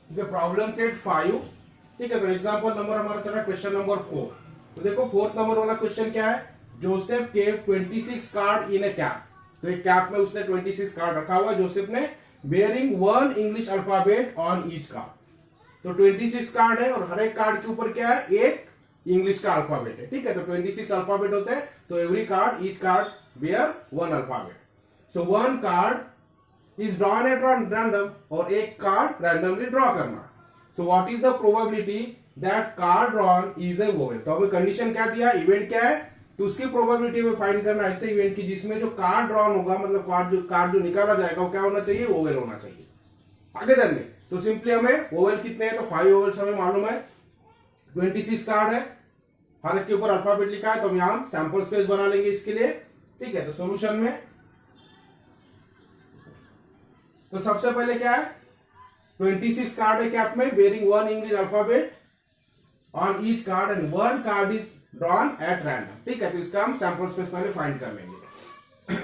ठीक है, problem set 5। ठीक है, तो एग्जांपल नंबर हमारा चल रहा है क्वेश्चन नंबर 4। तो देखो फोर्थ नंबर वाला क्वेश्चन क्या है, Joseph cave 26 card in A cap. तो एक कैप में उसने 26 कार्ड रखा हुआ है जोसेफ ने, bearing 1 English alphabet on each card. तो 26 कार्ड है और हर एक कार्ड के ऊपर क्या है, एक इंग्लिश का अल्फाबेट है। ठीक है, तो 26 अल्फाबेट होते हैं, तो every card, each card bear 1 alphabet. So 1 card is drawn at random, और एक कार्ड रैंडमली ड्रॉ करना। So what is the probability that card drawn is a vowel. तो हमें कंडीशन क्या दिया, इवेंट क्या है, तो उसकी प्रोबेबिलिटी में फाइंड करना ऐसे इवेंट की जिसमें जो कार्ड ड्रॉन होगा, मतलब कार्ड जो निकाला जाएगा वो क्या होना चाहिए, वोवेल होना चाहिए। आगे धरने तो सिंपली हमें वोवेल कितने हैं, तो 5 वोवेल्स हमें मालूम है। 26 कार्ड है, हर एक के ऊपर अल्फाबेट लिखा है, तो हम यहां सैंपल स्पेस बना लेंगे इसके लिए। ठीक है, तो सॉल्यूशन में तो सबसे पहले क्या है, 26 कार्ड है कैप में, bearing 1 English alphabet on each card and 1 card is drawn at random. ठीक है, तो इसका हम सैंपल स्पेस पहले फाइंड कर लेंगे।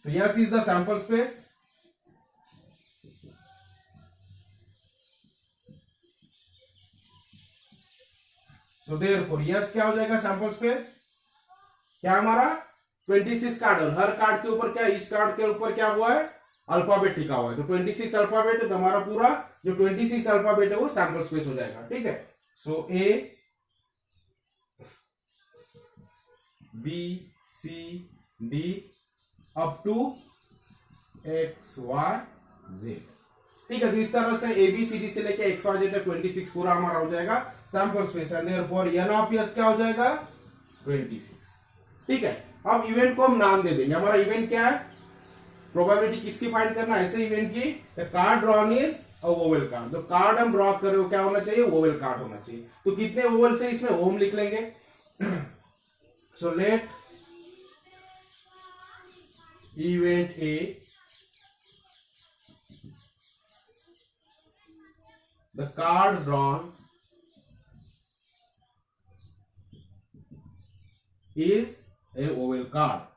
तो yes is the sample space. So therefore S क्या हो जाएगा, सैंपल स्पेस क्या हमारा 26 कार्ड, और हर कार्ड के ऊपर क्या, ईच कार्ड के ऊपर क्या हुआ है, अल्फाबेट लिखा हुआ है। तो 26 अल्फाबेट है, तो हमारा पूरा जो 26 अल्फाबेट है वो सैंपल स्पेस हो जाएगा। ठीक है, so A B C D up to X Y Z. ठीक है, तो इस तरह से ए बी सी डी से लेके एक्स वाई जेड 26 पूरा हमारा हो जाएगा sample space, and therefore n of S क्या हो जाएगा, 26। ठीक है, अब इवेंट को हम नाम दे देंगे। हमारा इवेंट क्या है, प्रोबेबिलिटी किसकी फाइंड करना है, ऐसे इवेंट की, card drawn is a vowel card. तो कार्ड हम ड्रॉ कर रहे हो क्या होना चाहिए, वोवेल कार्ड होना चाहिए। तो कितने वोवेल से इसमें होम लिख लेंगे। So let event A the card drawn is a vowel card.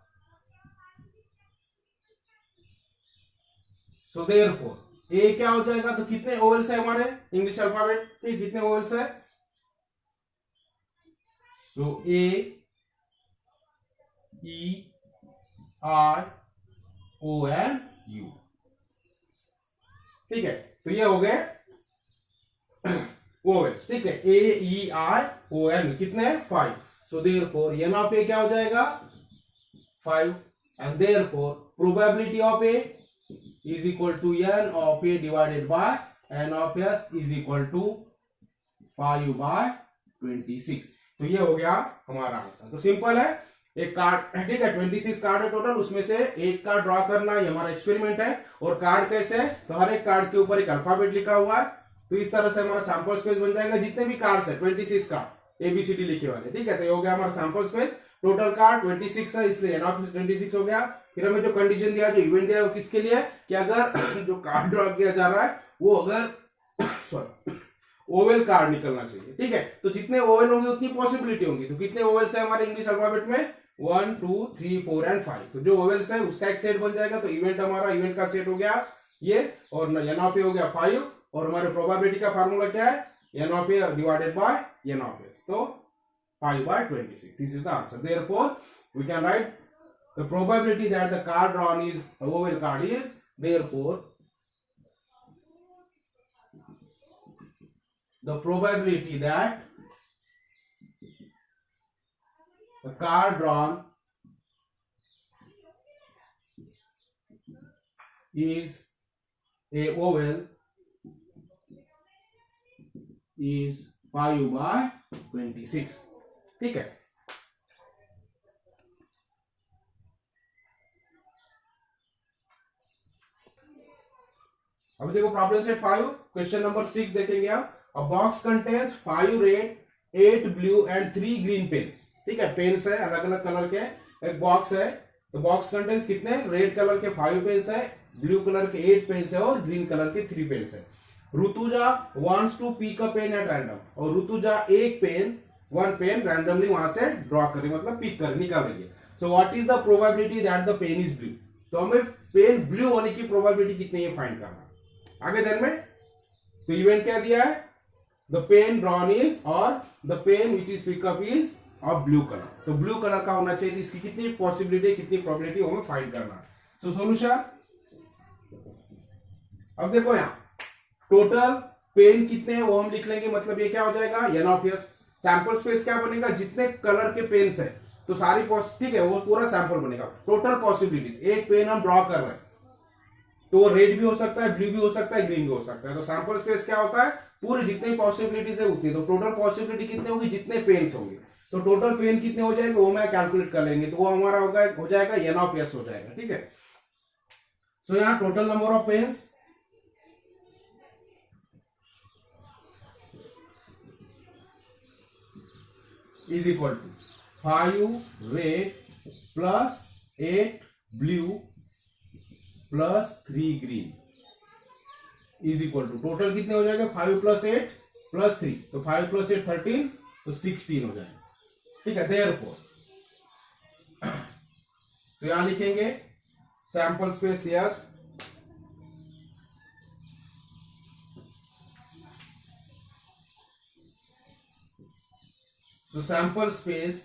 So therefore A क्या हो जाएगा, तो कितने ओवेल्स है हमारे इंग्लिश अल्फाबेट, ठीक, कितने ओवेल्स है, so A E R O N U. ठीक है, तो ये हो गए ओवेल्स। ठीक है, ए ई आर ओ एन कितने, 5। So therefore n of A क्या हो जाएगा, 5, and therefore probability of A is equal to n of a divided by n of s is equal to 5 by 26। तो ये हो गया हमारा आंसर। तो सिंपल है, एक कार्ड, ठीक है, 26 कार्ड है टोटल, उसमें से एक कार्ड ड्रॉ करना, ये हमारा एक्सपेरिमेंट है। और कार्ड कैसे है, तो हर एक कार्ड के ऊपर एक अल्फाबेट लिखा हुआ है। तो इस तरह से हमारा सैंपल स्पेस बन जाएगा, जितने भी कार्ड्स है 26 कार्ड एबीसीडी लिखे वाले। ठीक है, तो ये हो गया हमारा सैंपल स्पेस। टोटल कार्ड 26 है, इसलिए एन ऑफ 26 हो गया। फिर हमें जो कंडीशन दिया, जो इवेंट दिया, वो किसके लिए, कि अगर जो कार्ड ड्रॉ किया जा रहा है वो अगर सॉरी ओवेल कार्ड निकलना चाहिए। ठीक है, तो जितने ओवेल होंगे उतनी पॉसिबिलिटी होंगी। तो कितने ओवेल्स है हमारे इंग्लिश अल्फाबेट में, 1 2 3 4 एंड 5। तो जो ओवेल्स है उसका एक सेट बन जाएगा। तो इवेंट हमारा, इवेंट का सेट हो गया ये, और एन ऑफ ए हो गया 5, और हमारे प्रोबेबिलिटी का फार्मूला क्या है, n of A divided by n of S, तो 5 by 26. This is the answer. Therefore, we can write the probability that the card drawn is a vowel card is, therefore, the probability that the card drawn is a vowel is 5 by 26। ठीक है, अभी देखो problem set 5, question number 6 देखेंगे आप। A box contains 5 red, 8 blue and 3 green pens. ठीक है, pens है अलग अलग कलर के, एक बॉक्स है। तो बॉक्स कंटेन्स कितने, रेड कलर के 5 पेन्स है, ब्लू कलर के 8 पेन्स है, और ग्रीन कलर के 3 पेन्स है। Rutuja wants to pick a pen at random, और ऋतुजा एक पेन, 1 पेन रैंडमली वहां से ड्रॉ करें, मतलब पिक कर निकाल रही है। So what is the probability that the pen is blue. तो हमें पेन ब्लू होने की प्रोबेबिलिटी कितनी है फाइंड करना। आगे ध्यान में, तो इवेंट क्या दिया है, द पेन ड्रॉन इज और the pen which is pick up is of blue colour, तो ब्लू कलर का होना चाहिए, तो इसकी कितनी पॉसिबिलिटी कितनी प्रोबेबिलिटी हमें फाइंड करना है। सो सोल्यूशन, अब देखो यहां टोटल पेन कितने हैं वो हम लिख लेंगे, मतलब ये क्या हो जाएगा n of S. Sample space क्या बनेगा, जितने कलर के पेन्स है तो सारी ठीक है वो पूरा सैंपल बनेगा। टोटल पॉसिबिलिटीज, एक पेन हम ड्रॉ कर रहे हैं तो वो रेड भी हो सकता है, ब्लू भी हो सकता है, ग्रीन भी हो सकता है। तो सैंपल स्पेस क्या होता है, पूरी जितनी पॉसिबिलिटीज है उतनी, तो टोटल पॉसिबिलिटी कितनी होगी, जितने पेन्स होंगे, तो टोटल पेन कितने हो जाएंगे वो मैं कैलकुलेट कर लेंगे, तो वो हमारा हो जाएगा एन ऑफ एस हो जाएगा। ठीक है, सो यहां total number of pens is equal to 5 red plus 8 blue plus 3 green is equal to, total कितने हो जाएगा 5 प्लस 8 प्लस 3, तो 5 प्लस 8 13, तो 16 हो जाएगा। ठीक है, देयरफॉर तो यहां लिखेंगे sample space yes, so sample space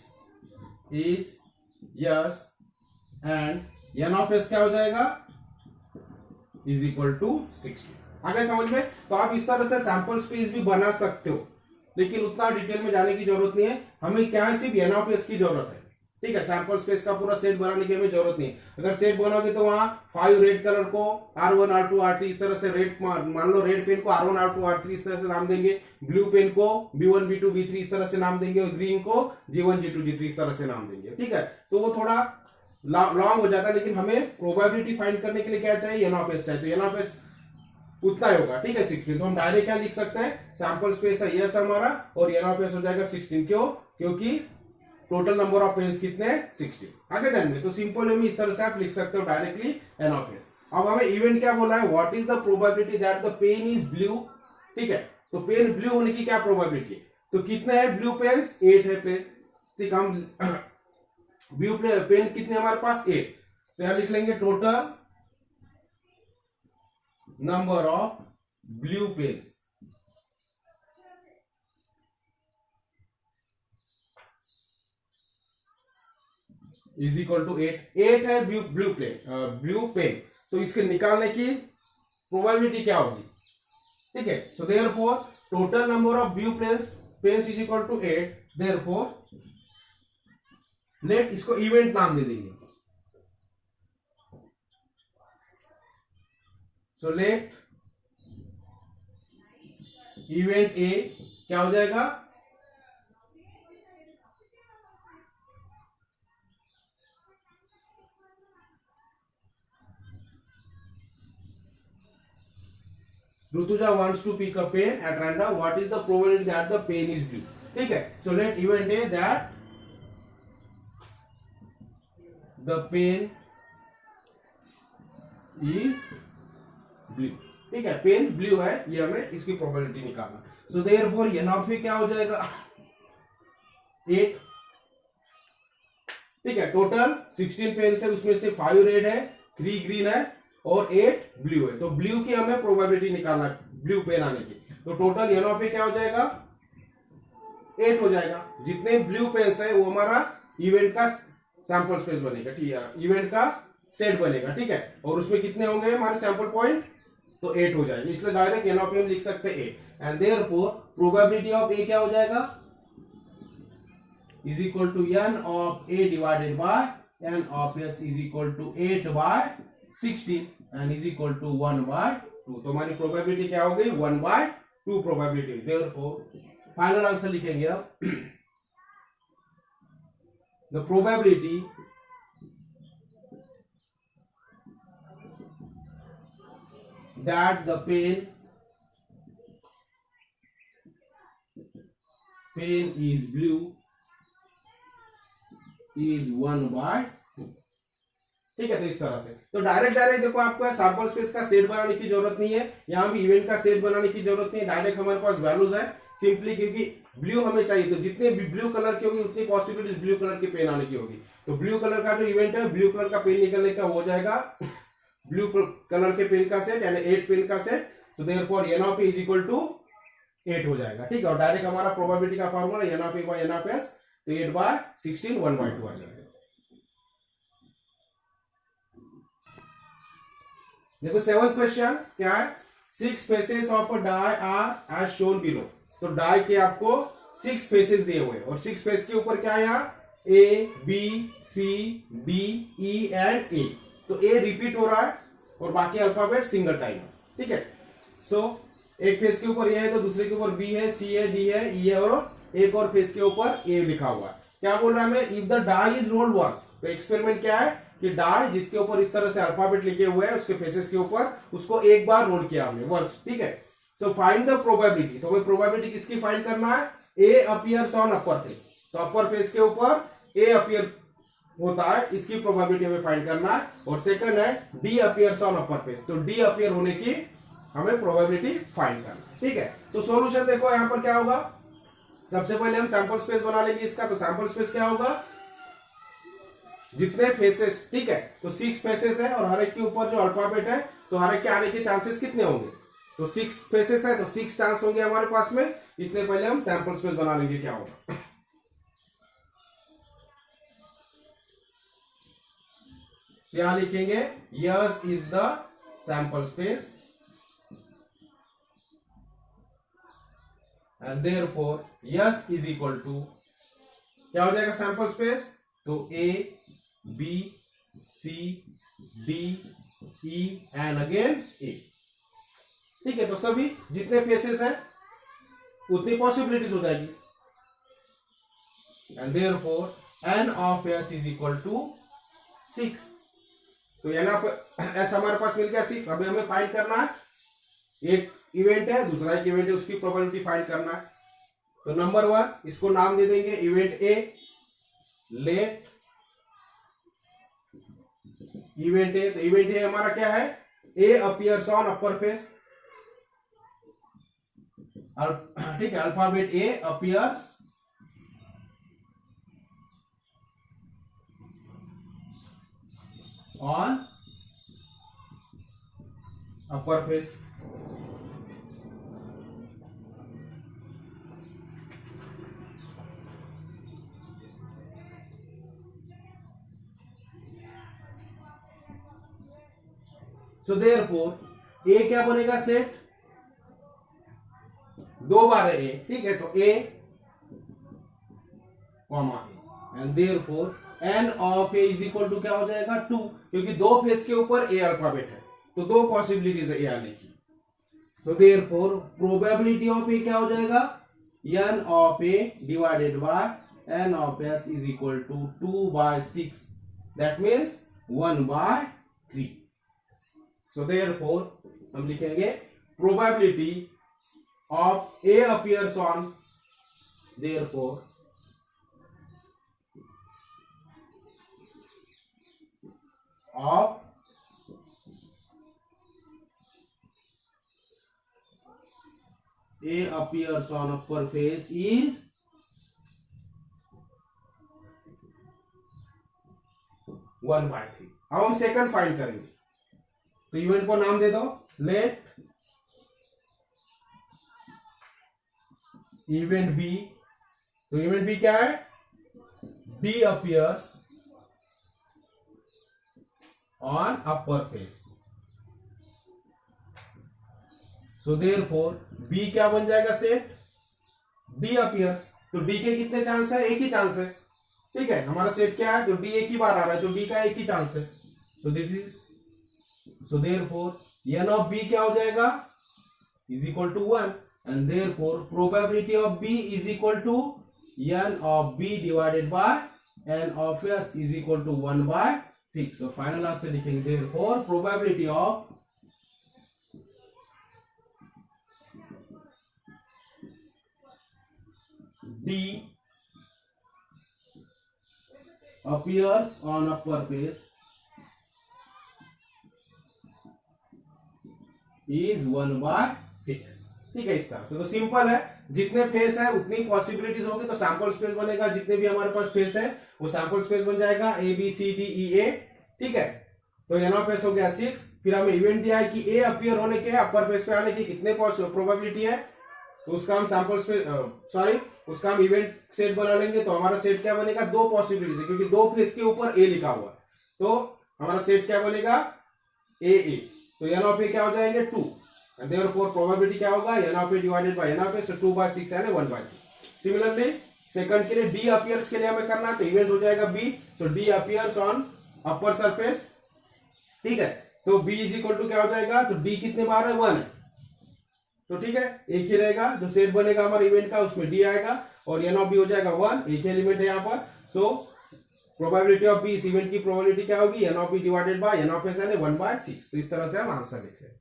is yes and n of s क्या हो जाएगा is equal to 60। आगे समझ में, तो आप इस तरह से सैंपल स्पेस भी बना सकते हो, लेकिन उतना डिटेल में जाने की जरूरत नहीं है, हमें क्या है सिर्फ n of s की जरूरत है। ठीक है, सैंपल स्पेस का पूरा सेट बनाने की हमें जरूरत नहीं है। अगर सेट बनाओगे तो वहां 5 रेड कलर को R1 R2 R3 इस तरह से रेड, मान लो रेड पेन को R1 R2 R3 इस तरह से नाम देंगे, ब्लू पेन को B1 B2 B3 इस तरह से नाम देंगे, और ग्रीन को G1 G2 G3 इस तरह से नाम देंगे। ठीक है, तो वो थोड़ा लॉन्ग हो जाता है, लेकिन हमें प्रोबेबिलिटी फाइंड करने के लिए क्या चाहिए, एन ऑफ एस चाहिए, तो एन ऑफ एस उतना ही होगा। ठीक है 16, तो हम डायरेक्ट क्या लिख सकते हैं, सैंपल स्पेस है यस हमारा, और एन ऑफ एस हो जाएगा 16। क्यों, क्योंकि टोटल नंबर ऑफ पेन्स कितने हैं 16। आगे देंगे तो सिंपल वे में इस तरह से आप लिख सकते हो डायरेक्टली एन ऑफ एस। अब हमें इवेंट क्या बोला है, what is the probability that the pen is blue. ठीक है, तो पेन ब्लू होने की क्या प्रोबेबिलिटी, तो कितने हैं ब्लू पेन्स, 8 है पेन। ठीक, हम ब्लू पेन कितने हमारे पास 8, तो यहां लिख लेंगे total number of blue pens is equal to 8 है ब्लू पेन, तो इसके निकालने की प्रोबेबिलिटी क्या होगी। ठीक है, so therefore total number of blue pens is equal to 8, therefore let इसको इवेंट नाम दे देंगे, सो लेट इवेंट ए क्या हो जाएगा, Rutuja wants to pick a pen at random. What is the probability that the pen is blue? ठीक है, so let event A that the pen is blue. ठीक है, पेन ब्लू है, ये हमें इसकी प्रोबेबिलिटी निकालना। So therefore n of A क्या हो जाएगा 8। ठीक है, टोटल 16 पेन्स है, उसमें से 5 रेड है, 3 ग्रीन है और 8 ब्लू है, तो ब्लू की हमें प्रोबेबिलिटी निकालना है, ब्लू पेन आने की। तो टोटल एन ऑफ ए क्या हो जाएगा 8 हो जाएगा। जितने ब्लू पेन्स है वो हमारा इवेंट का सैंपल स्पेस बनेगा। ठीक है, इवेंट का सेट बनेगा। ठीक है, और उसमें कितने होंगे हमारे सैंपल पॉइंट, तो 8 हो जाएंगे, इसलिए डायरेक्ट एन ऑफ ए लिख सकते हैं 8, and therefore probability of A क्या हो जाएगा is equal to n of A divided by n of S is equal to 8 by 16 and is equal to 1/2। तो हमारी प्रोबेबिलिटी क्या हो गई 1/2 प्रोबेबिलिटी। देयरफॉर फाइनल आंसर लिखेंगे अब, the probability that the pen is blue is 1/2। ठीक है, तो इस तरह से तो डायरेक्ट देखो आपको सैंपल स्पेस का सेट बनाने की जरूरत नहीं है, यहां भी इवेंट का सेट बनाने की जरूरत नहीं है, डायरेक्ट हमारे पास वैल्यूज है सिंपली, क्योंकि ब्लू हमें चाहिए, तो जितने भी ब्लू कलर की होगी उतनी पॉसिबिलिटीज ब्लू कलर की पेन आने की होगी। तो ब्लू कलर का जो इवेंट है, ब्लू कलर का पेन निकलने का हो जाएगा ब्लू कलर के पेन का सेट यानी 8 पेन का सेट, तो therefore n of a is equal to 8 हो जाएगा। ठीक है, और डायरेक्ट हमारा प्रोबेबिलिटी का formula n of a by n of s, तो 8 बाय 16 1/2 आ जाएगा। देखो 7th क्वेश्चन क्या है, 6 faces of a die are as shown below. तो डाई के आपको 6 फेसेस दिए हुए और 6 फेस के ऊपर क्या है यहाँ A B C D E and A। तो A रिपीट हो रहा है और बाकी अल्फाबेट सिंगल टाइम है। ठीक है, सो एक फेस के ऊपर A है तो दूसरे के ऊपर B है, C है, D है, E है और एक और फेस के ऊपर A लिखा हुआ है। क्या बोल रहा है हमें, if the die is rolled once. तो एक्सपेरिमेंट क्या है कि डाई जिसके ऊपर इस तरह से अल्फाबेट लिखे हुए हैं उसके फेसेस के ऊपर, उसको एक बार रोल किया हमने वंस। ठीक है, सो फाइंड द प्रोबेबिलिटी। तो हमें प्रोबेबिलिटी किसकी फाइंड करना है, A appears on upper face. तो अपर फेस के ऊपर A अपीयर होता है, इसकी प्रोबेबिलिटी हमें फाइंड करना है। और सेकंड है D appears on upper face. तो D अपीयर होने की हमें प्रोबेबिलिटी फाइंड करना है। ठीक है, तो सॉल्यूशन देखो यहां पर क्या होगा, सबसे पहले हम सैंपल स्पेस बना लेंगे इसका। तो सैंपल स्पेस क्या होगा, जितने फेसेस, ठीक है, तो 6 फेसेस है और हर एक के ऊपर जो अल्फाबेट है, तो हर एक के आने के चांसेस कितने होंगे, तो 6 फेसेस है तो 6 चांस होंगे हमारे पास में। इसलिए पहले हम सैंपल स्पेस बना लेंगे क्या होगा। यहां लिखेंगे S is the sample space and therefore S is equal to क्या हो जाएगा सैंपल स्पेस, तो A B C D E and again A। ठीक है, तो सभी जितने फेसेस हैं उतनी पॉसिबिलिटीज हो जाएगी and therefore n of s is equal to 6। तो n ऑफ s हमारे पास मिल गया 6। अभी हमें फाइंड करना है, एक इवेंट है दूसरा एक इवेंट है, उसकी प्रोबेबिलिटी फाइंड करना है। तो नंबर 1 इसको नाम दे देंगे event A, let event A। तो इवेंट A हमारा क्या है, A appears on upper face. ठीक है, alphabet A appears on upper face. So therefore A क्या बनेगा सेट, 2 बार है A। ठीक है, तो A comma A and therefore n of A is equal to क्या हो जाएगा 2, क्योंकि 2 फेस के ऊपर A अल्फाबेट है तो 2 पॉसिबिलिटीज है A आने की। So therefore probability of A क्या हो जाएगा, n of A divided by n of S is equal to 2/6, that means 1/3। So therefore हम लिखेंगे probability of A appears on, therefore of A appears on upper face is 1/3। अब हम second find करेंगे। तो event को नाम दे दो late event B। तो इवेंट B क्या है, D appears on upper face। So therefore B क्या बन जाएगा सेट, D appears। तो D के कितने चांस है, एक ही चांस है। ठीक है, हमारा सेट क्या है, तो D एक ही बार आ रहा है तो D का एक ही चांस है। So this is, so therefore n of B क्या हो जाएगा, is equal to 1 and therefore probability of B is equal to n of B divided by n of S is equal to 1/6। so final answer लिखेंगे therefore probability of D appears on upper face is 1/6। ठीक है, इस तरह तो simple है, जितने face है उतनी पॉसिबिलिटीज होगी तो सैंपल स्पेस बनेगा। जितने भी हमारे पास फेस है वो सैंपल स्पेस बन जाएगा A B C D E A। ठीक है, तो एन ऑफ एस हो गया 6। फिर हमें इवेंट दिया है कि ए अपीयर होने के अपर पेज पे आने की कितने प्रोबेबिलिटी है, तो उसका हम सैंपल स्पेस उसका हम इवेंट सेट बना लेंगे। तो हमारा सेट क्या बनेगा, दो पॉसिबिलिटीज है क्योंकि दो फेस के ऊपर ए लिखा हुआ है, तो हमारा सेट क्या बनेगा ए। तो एन ऑफ ए क्या हो जाएंगे 2, एंड देयरफॉर प्रोबेबिलिटी क्या होगा n of A divided by n of A, so 2/6 and 1/3। Similarly second के लिए डी अपीयर्स के लिए हमें करना है, तो इवेंट हो जाएगा B, so D appears on upper surface. ठीक है, तो b इज इक्वल टू क्या हो जाएगा, तो d कितने बार है 1 है, तो ठीक है एक ही रहेगा। जो सेट बनेगा हमारे इवेंट का उसमें d आएगा और एन ऑफ बी हो जाएगा 1, एक ही एलिमेंट है यहाँ पर। सो प्रोबेबिलिटी ऑफ बी, इस इवेंट की प्रोबेबिलिटी क्या होगी n of B divided by n of S यानी 1/6। तो इस तरह से हम आंसर लिख रहे हैं।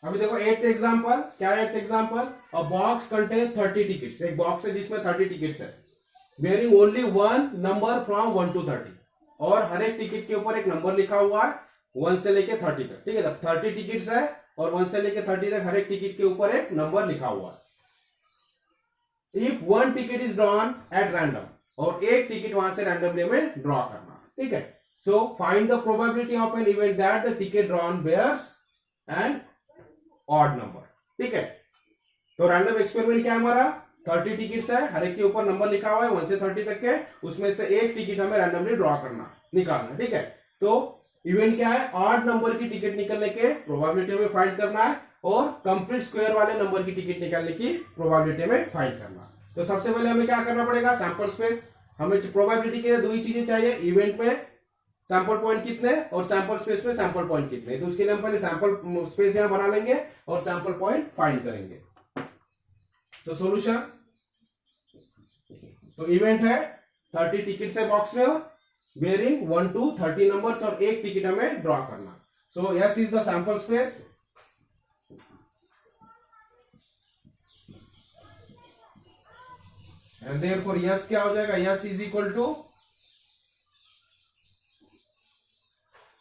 अभी देखो 8th एग्जांपल, क्या है 8th एग्जांपल, अ बॉक्स कंटेन्स 30 टिकट्स। एक बॉक्स है जिसमें 30 टिकट्स है, wearing only 1 number from 1 to 30, और हर एक टिकट के ऊपर एक नंबर लिखा हुआ है 1 से लेके 30 तक। ठीक है, तब 30 टिकट्स है और 1 से लेके 30 तक हर एक टिकट के ऊपर एक नंबर लिखा हुआ है। If 1 ticket is drawn at random, और एक टिकट वहां से रैंडमली हमें ड्रॉ करना। ठीक है, so find the probability of an event that the ticket drawn bears an odd number. ठीक है, तो रैंडम एक्सपेरिमेंट क्या है हमारा, 30 टिकट्स है, हर एक के ऊपर नंबर लिखा हुआ है 1 से 30 तक के, उसमें से एक टिकट हमें रैंडमली ड्रॉ करना, निकालना। ठीक है, तो इवेंट क्या है, ऑड नंबर की टिकट निकलने के प्रोबेबिलिटी हमें फाइंड करना है, और कंप्लीट स्क्वायर वाले नंबर की टिकट निकालने की प्रोबेबिलिटी हमें फाइंड करना। तो सबसे पहले हमें क्या करना पड़ेगा, सैंपल स्पेस। हमें प्रोबेबिलिटी के लिए दो ही चीजें चाहिए, इवेंट में सैंपल पॉइंट कितने और सैंपल स्पेस में सैंपल पॉइंट कितने। तो उसके लिए हम पहले सैंपल स्पेस यहां बना लेंगे और सैंपल पॉइंट फाइंड करेंगे। तो सॉल्यूशन, तो इवेंट है 30 टिकट्स है बॉक्स में, वेयरिंग 1 to 30 नंबर्स, और एक टिकट हमें ड्रॉ करना। So S is the sample space, and therefore S क्या हो जाएगा, S is equal to,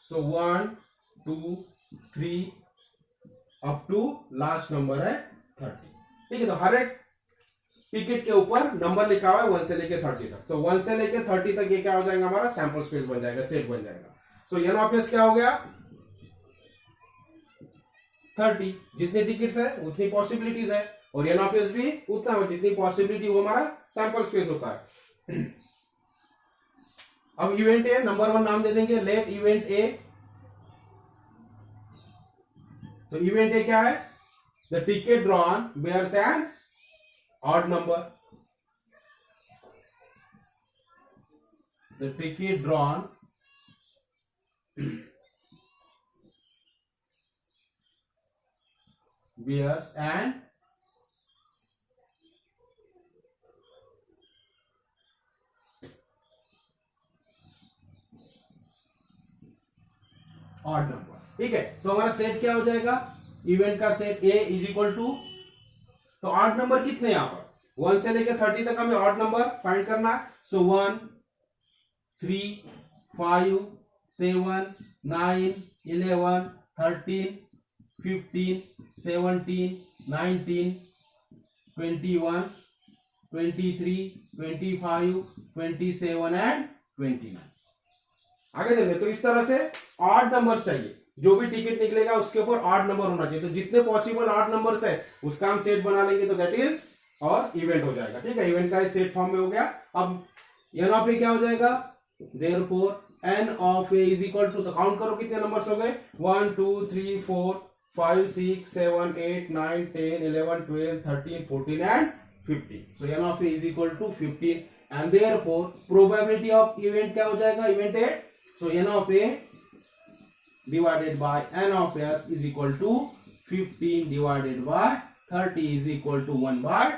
so 1 2 3 up to last number है 30। ठीक है, तो हर एक टिकट के ऊपर नंबर लिखा हुआ है 1 से लेके 30 तक, तो 1 से लेके 30 तक ये क्या हो जाएगा, हमारा सैंपल स्पेस बन जाएगा, सेट बन जाएगा। सो एन ऑफ एस क्या हो गया 30, जितने टिकट्स है उतनी पॉसिबिलिटीज है, और एन ऑफ एस भी उतना है, जितनी पॉसिबिलिटी वो हमारा सैंपल स्पेस होता है। अब इवेंट ए नंबर 1 नाम दे देंगे, लेट इवेंट ए। तो इवेंट ए क्या है, the ticket drawn bears an odd number, the ticket drawn bears an odd number। ठीक है, तो हमारा सेट क्या हो जाएगा, इवेंट का set A is equal to, तो ऑड नंबर कितने यहां पर 1 से लेकर 30 तक हमें ऑड नंबर फाइंड करना है। सो 1 3 5 7 9 11 13 15 17 19 21 23 25 27 एंड 29। आगे देखिए, तो इस तरह से ऑड नंबर चाहिए, जो भी टिकट निकलेगा उसके ऊपर ऑड नंबर होना चाहिए। तो जितने पॉसिबल ऑड नंबर्स है उसका हम सेट बना लेंगे, तो दैट इज और इवेंट हो जाएगा। ठीक है, इवेंट का सेट फॉर्म में हो गया। अब एन ऑफ ए क्या हो जाएगा, therefore n of A is equal to, तो काउंट करो कितने नंबर्स हो गए, 1 2 3 4 5 6 7 8 9 10 11 12 13 14 and 15। So n of A is equal to 15, and therefore probability of event क्या हो जाएगा, event A, so n of A divided by n of s is equal to 15 divided by 30 is equal to 1/2।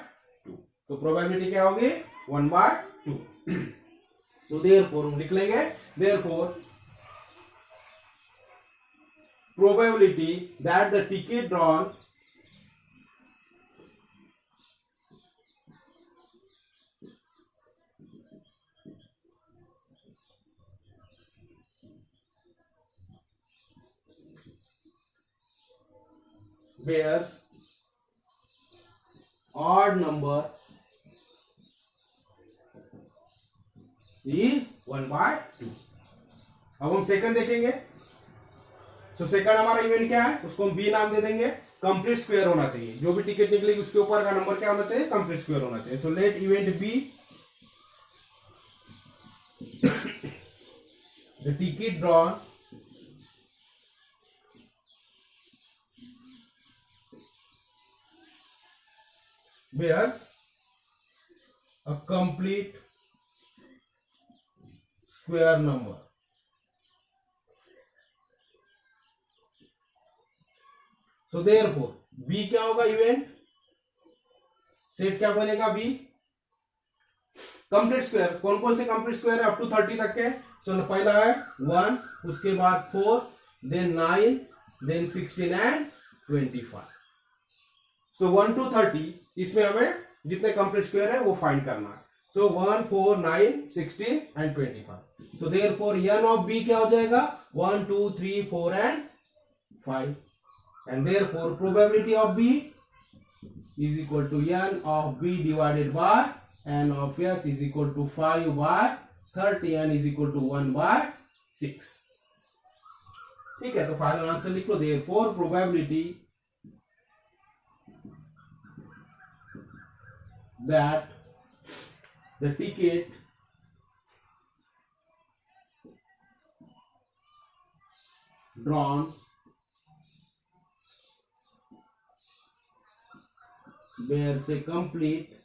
तो probability क्या होगी 1/2। सो therefore हम लिख लेंगे, therefore probability that the ticket drawn bears odd number is 1/2। अब हम second देखेंगे। So second हमारा इवेंट क्या है, उसको हम बी नाम दे देंगे। कंप्लीट स्क्वायर होना चाहिए, जो भी टिकट निकलेगी उसके ऊपर का नंबर क्या होना चाहिए, कंप्लीट स्क्वायर होना चाहिए। सो let event be the ticket drawn bears a complete square number। So therefore B क्या होगा, इवेंट सेट क्या बनेगा, बी कंप्लीट स्क्वायर। कौन कौन से कंप्लीट स्क्वायर है अप टू 30 तक के। सो पहला है 1, उसके बाद 4, then 9, then 16 and 25। So 1 to 30 इसमें हमें जितने कंप्लीट स्क्वायर है वो फाइंड करना है। सो 1, 4, 9, 16 and 25। So therefore n of b क्या हो जाएगा, 1, 2, 3, 4 and 5। And therefore probability of b is equal to n of b divided by n of s is equal to 5/30, n is equal to 1/6। ठीक है, तो final answer लिख लो। Therefore probability that the ticket drawn bears a complete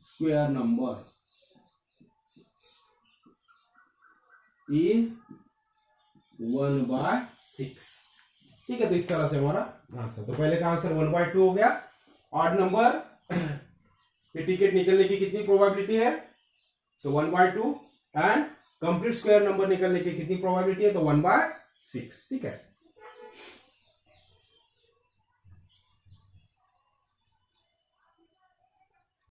square number is 1/6। ठीक है, तो इस तरह से हमारा आंसर, तो पहले का आंसर 1/2 हो गया। ऑड नंबर के टिकट निकलने की कितनी प्रोबेबिलिटी है, सो 1/2। एंड कंप्लीट स्क्वायर नंबर निकलने की कितनी प्रोबेबिलिटी है, तो 1/6। ठीक है।